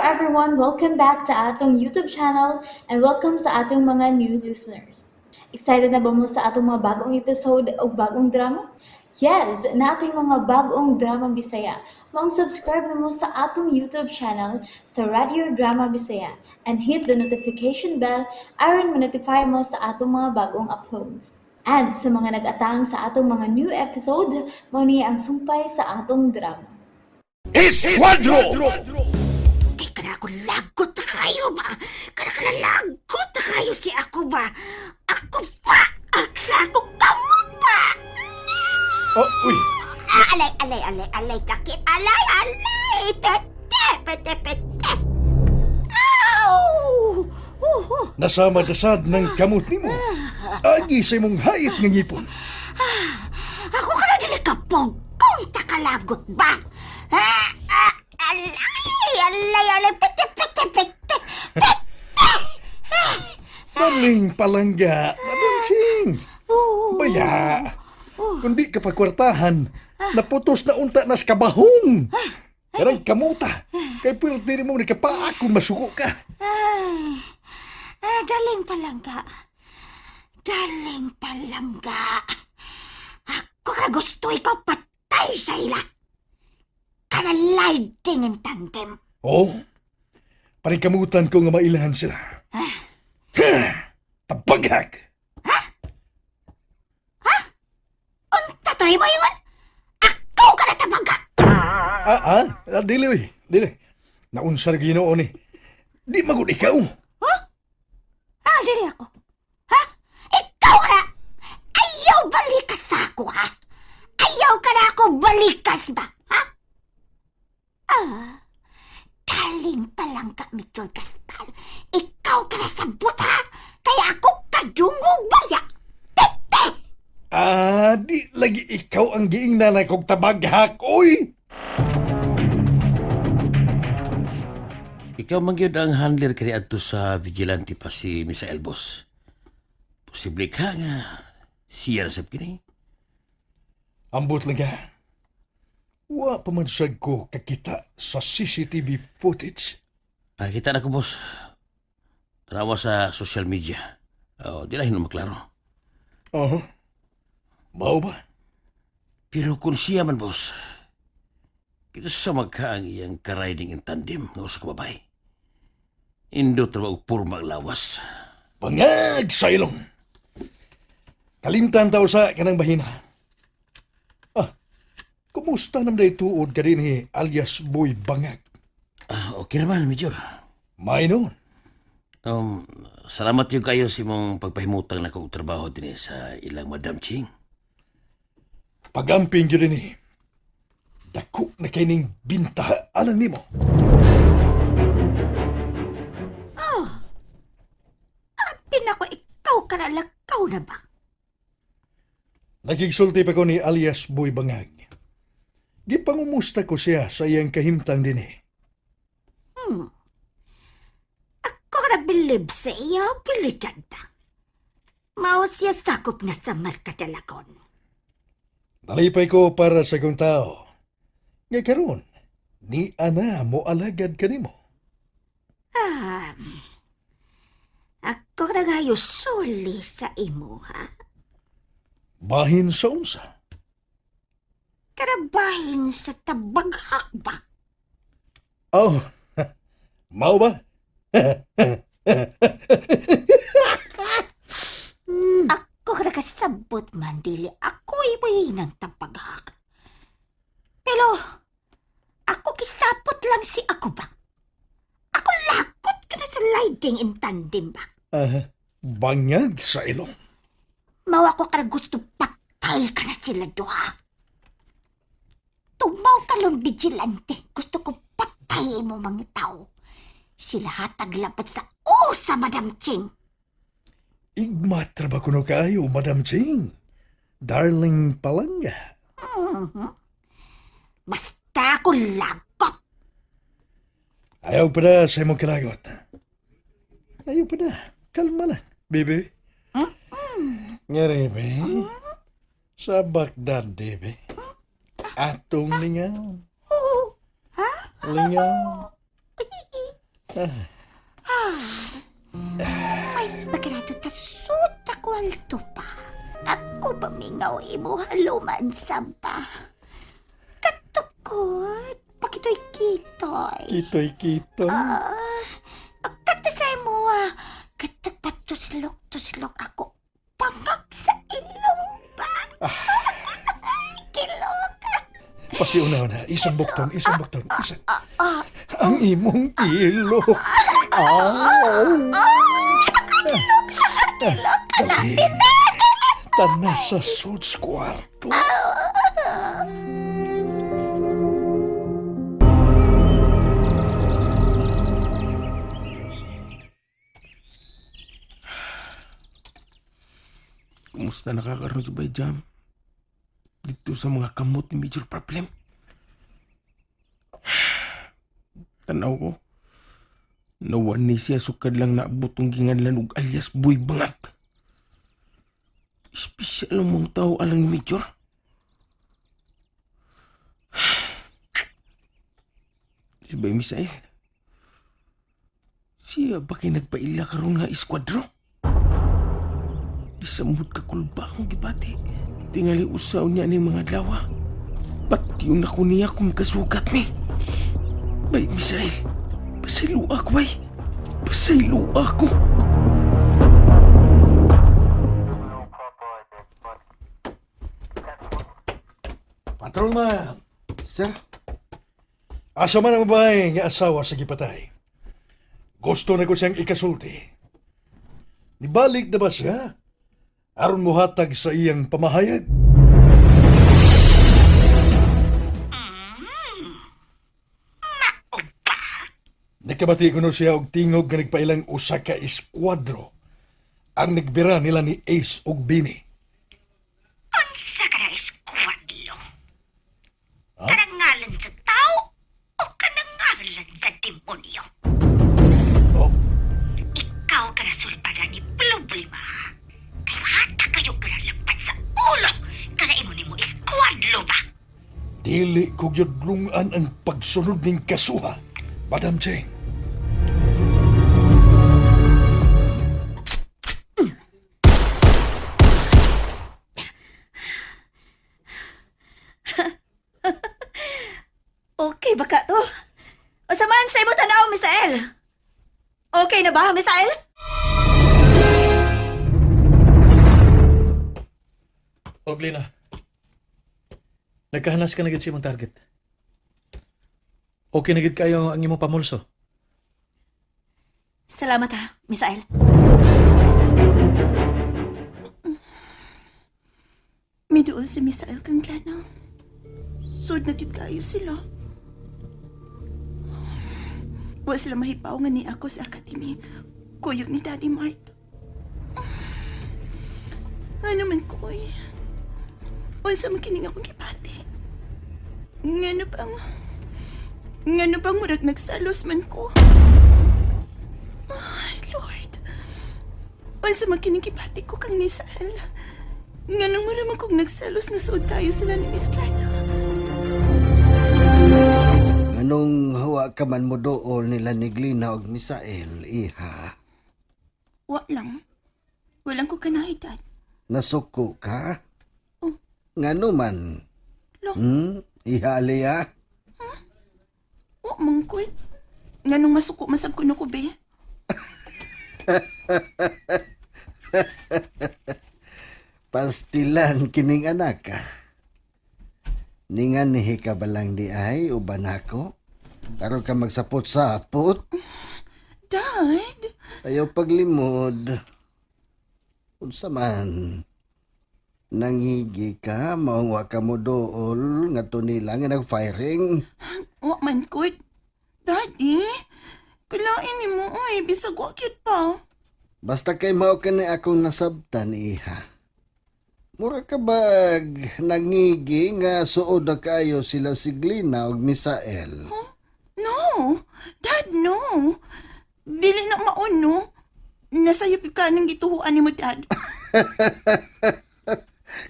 everyone, welcome back to atong YouTube channel and welcome sa atong mga new listeners. Excited na ba mo sa atong mga bagong episode o bagong drama? Yes, na ating mga bagong drama Bisaya. Subscribe na mo sa atong YouTube channel sa Radio Drama Bisaya and hit the notification bell aron ma-notify mo sa atong mga bagong uploads. And sa mga nag-atang sa atong mga new episode, mo niya ang sumpay sa atong drama. Esquadro! Kay kana ako lagot na kayo ba? Kana lagot na kayo si ako ba? Ako ba? Aksa ako kamot ba? Oh, uy! Alay, kakit. Alay! Pete! Ow! Nasamadasad ng kamot nimo. Agi sa imong hait ng ngipon. Ako ka na dili kapog kung takalagot ba? Alay, pete! Maling palangga, Madonsing. Baya, kundi kapag kwartahan, naputos na unta nas kabahong. Karang kamuta, kay pwede rin mo nakapaa kung masuko ka. Daling palangga. Ako ka gusto ikaw patay sa ila. Kanalay din ang tandem. Oh, parikamutan ko nga mailahan sila. Tabaghag! Unta to'y mo yun? Ako ka na tabaga! Dili. Naunsar Ginoo ni. Di magud ikaw. Dili ako. Ikaw ka na! Ayaw balikas sa ako, ha? Ayaw ka na ako balikas ba, ha? Daling palangga, Mitchell Gaspar. Ikaw ka na sabot, ha? Kaya ako kadungog baya. Tete! Di lagi ikaw ang giing nanay kong tabaghak, oy! Ikaw mangyod ang handler kani adto sa vigilante pa si Misael Boss. Posible ka nga siya rasab kini. Ambot lang ka. Wa pa man sad ko kakita sa CCTV footage. Kita na ko, boss. Tanawa sa social media. Di na hinuman maklaro. Mao ba? Pero kung siya man, boss, kita sa magkaang iyang ka-riding in tandem ng usa ka babay. Indo trabaho purma ang lawas. Pangag sa ilong. Kalimtan tao sa kanang bahina. Kumusta nam day tuod ka din alias Boy Bangag? Okay naman, Major. May noon. Salamat yung kayo sa imong pagpahimutang na kong trabaho din sa ilang Madam Ching. Pagamping yun din dako na kaining binta alang nimo. Apin ako, ikaw ka na lakaw na ba? Nagigsulti pa ko ni alias Boy Bangag. Gipangumusta ko siya sa iyang kahimtang din Ako ka na bilib sa iyo, pilitan ba? Mao siya sakop na sa markadalagon. Nalipay ko para sa kong tao. Nga karon, ni ana mo alagad ka nimo. Ako ka na gayo suli sa imo, ha? Bahin sa unsa. Karabahin sa tabaghak ba? Oh, mao ba? Ako ka nakasabot man, dili ako ibay ng tabaghak. Pero, ako kisapot lang si ako ba? Ako lakot ka na sa liding in tandem ba? Bangag sa ilong. Mawa ko ka na gusto patay ka na sila duha. Tumaw ka lang vigilante. Gusto ko patay mo mga tao. Sila hatag lapat sa sa Madam Ching. Igma trabaho no kayo, Madam Ching. Darling palangga. Basta ako lagot. Ayaw pa na sa imong kalagot. Ayaw pa na. Kalma na, baby. Nga rebe. Sa Baghdad, baby. Atong lingaw. Ha? Lingaw. May pagkarato tasod ako ang tupa. Ako ba mingaw imo haluman samba? Katukod, pakitoy kitoy. Kitoy. Katasay mo katuk patuslok ako. Pangak sa ilong ba? Kilok. Pasiunaw na. Isang bukton. Isa. Ang imong ilok. Dali. Tana sa suds kwarto. Kumusta nakakaroon sa Bayjam? Dito sa mga kamot ni major problem. Tanaw ko. Nawan ni siya sukad lang naabot ang ginganlan og alias Boy Bangag. Espesyal ang mong tao alang ni major. Si Bay Misael. Siya ba kayo nagpaila karon nga iskwadro? Isamot ka kulba akong gibati. Tingali usaw niya ni mga lawa. Ba't yung nakuniya kong kasugat mi? Bay, Misael. Pasaylo ako, bay. Pasaylo ako. Patrolman, Sir, asa man ang babae nga asawa sa gipatay. Gusto na ko siyang ikasulti. Nibalik na ba siya? Aron mo hatag sa iyang pamahayag. Nakabati ko no siya og tingog nga nagpailang usa ka eskwadro ang nagbira nila ni Ace ug Bini. Unsa ka na eskwadlo? Kanangalan sa tao o kanangalan sa demonyo? Oh, Ikaw ka na sulpada ni problema. Kaya hata kayo kalalapat sa ulo. Kalain mo eskwadlo ba? dili ko gyud lungan ang pagsunod ning kasuha, Madam Cheng. Okay ba ka to? O samahan sa imo tanaw, Misael? Okay na ba, Misael? Og Lina, nagkahanas ka na gid sa imong target. Okay na gid kayo ang imong pamulso. Salamat ha, Misael. Miduol si Misael kang Glana. Sud na gid kayo sila. Wa sila mahipaw nga ni ako sa akademi. Kuyog ni Daddy Mart. Ano man koy? Unsa man kining akong gipati? Ngano bang murag nagsalos man ko? Ay, Lord. Unsa man kining gipati ko kang Misael? Nganong maramang kong nagsalos nga suod kayo sila ni Miss Glana. anong hawa ka man mo dool nila ni Glina og Misael, iha? Wa lang. Walang ko kanahidad. Nasuko ka? Oh. Ngano man? Lo. Iha, Alea? Wa mangkoy. Nganong masuko masag kuno ko be? Pastilan kining anak ka. Ningan nihi ka balang di ay uban ako? Aron ka magsapot-sapot? Dad? Ayaw paglimod. Unsa man? Nangigi ka, maong wa ka mo dool, nga to nila nga nag-firing. Wa man ko. Daddy? Kalain ni mo, oy. Bisag wa cute pa. Basta kay mao ka na akong nasabtan, iha. Mura ka bag nangigi nga suod na kayo sila si Glina og Misael. No. Dad, no. Dili na mauno. Nasayop ka nang gituhuan ni mo, Dad.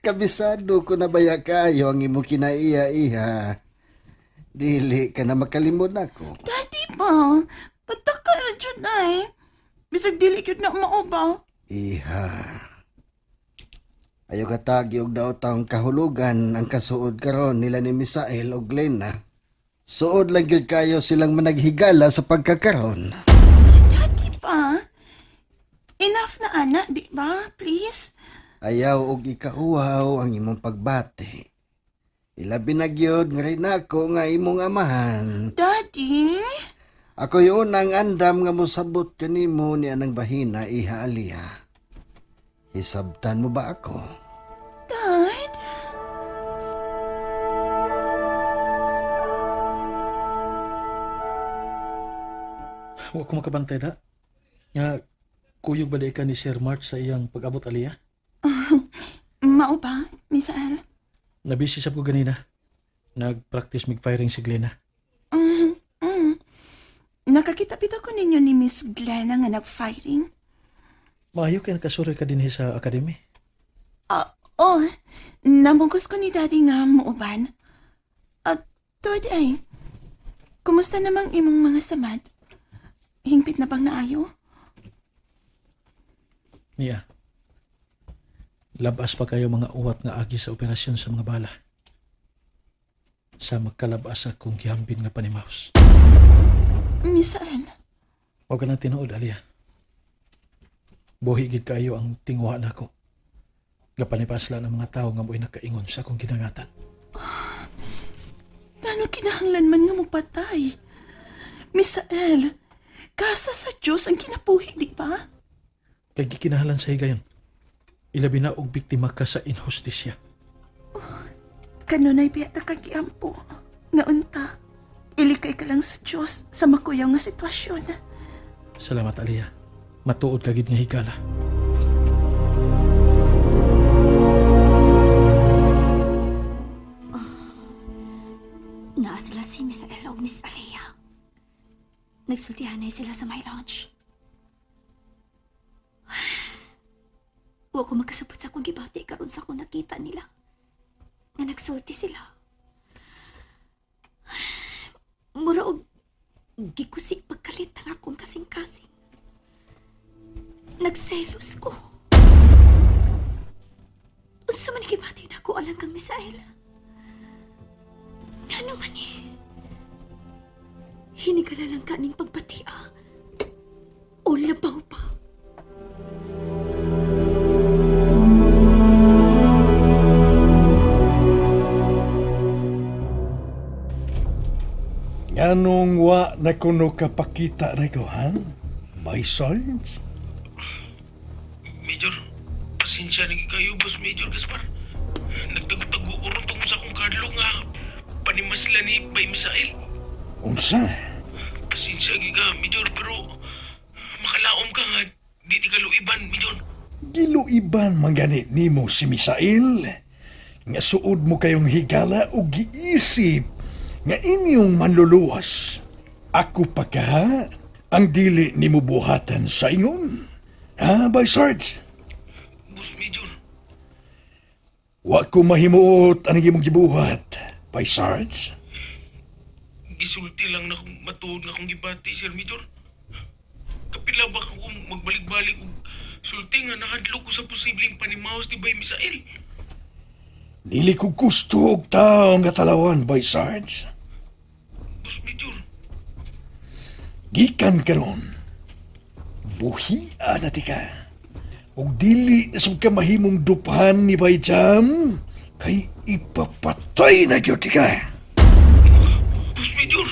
Kabisado ko na baya kayo ang imo kinaiya, iha. Dili ka na makalimod ako. Daddy ba? Pataka day. Bisag dili gyud na mao ba? Iha. Ayo katag og daw taong kahulugan ang kasuod karon nila ni Misael og Glena. Suod lang gyud kayo silang managhigala sa pagkakaron. Dati pa. Enough na ana, di ba? Please. Ayaw og ikauhaw ang imong pagbati. Ilabi na gyud nga rin ako nga imong amahan. Daddy? Ako yun ang andam nga mosabot kanimo ni anang bahina, Iha Alia. Hisabtan mo ba ako? Dad? Huwag ko makabantay da. Nga, kuyog ba di ka ni Sir March sa iyang pag-abot aliya? Mao ba, Misael? Nabisi sab ko ganina. Nag-practice mig-firing si Glena. Nakakita-pita ko ninyo ni Miss Glenna nga nag-firing. Maayo kay nakasuroy ka din sa academy. Oh, namugos ko ni Daddy nga muuban. At, Today, kumusta namang imong mga samad? Hingpit na bang naayo? Niya. Labas pa kayo mga uwat nga agi sa operasyon sa mga bala. Sa magkalabas akong gihambin nga panimaos. Misael? Huwag ka na tinuod, Alia. Buhi gid kayo ang tingwa na ko. Gapanipasla ng mga tao nga mo'y nakaingon sa akong ginangatan. Ano kinahanglan man nga mo patay? Misael, kasa sa Diyos ang kinabuhi, di ba? Kay gikinahalan sa higayon. Ilabi na og biktima ka sa inhustisya. Kanunay biyata kagiampo. Nga unta, ilikay ka lang sa Diyos sa makuyaw nga sitwasyon. Salamat, Alia. Matuod ka gid nga higala. Naa sila si Miss Ella o Miss Alea. Nagsultihanay sila sa my lounge. Huwag ko magkasabot sa akong gibati karon sa akong nakita nila. Nga nagsulti sila. Mura og gikusik pagkalit ang akong kasing-kasing. Nagselos ko. Unsa man gibati na ako alang kang Misael. Ano man hinigala lang kaning pagbatia o labaw pa. Nganong wa na kuno kapakita na ko, ha? By Sarge? Major, pasensya na kayo, Boss Major Gaspar. Nagtago-tago uron tungkol sa akong kadlo nga panimasla ni Bay Misael. Unsa? Pasensya giga, Major, pero makalaom ka nga, di ti kaluiban, Major. Giluiban manganit nimo si Misael. Nga suod mo kayong higala o giisip nga inyong manluluwas. Ako pa ka ang dili nimo buhatan sa ingon. Ha, By Sarge? Boss Major, Wa ko mahimuot ang imong gibuhat, By Sarge. gisulti lang na kung matuod na akong gibati, Sir Major. Kapila ba akong magbalik-balik og sulti nga nahadlo ko sa posibleng panimaos ni Bay Misael? Dili ko gusto og tao nga talawan, By Sarge. Boss Major, Gikan karon. Buhia na ti ka. Og dili na sab ka mahimong dupahan ni Bay Jam, kay ipapatay na gyud ti ka. Boss Major,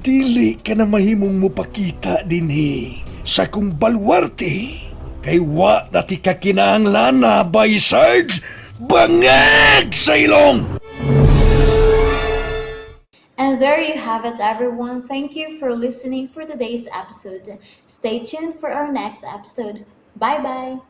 Dili ka na mahimong mupakita dinhi sa kung balwarte. Kay wa na ti ka kinahanglan na, By Sarge, bangag sa ilong! And there you have it, everyone. Thank you for listening for today's episode. Stay tuned for our next episode. Bye bye.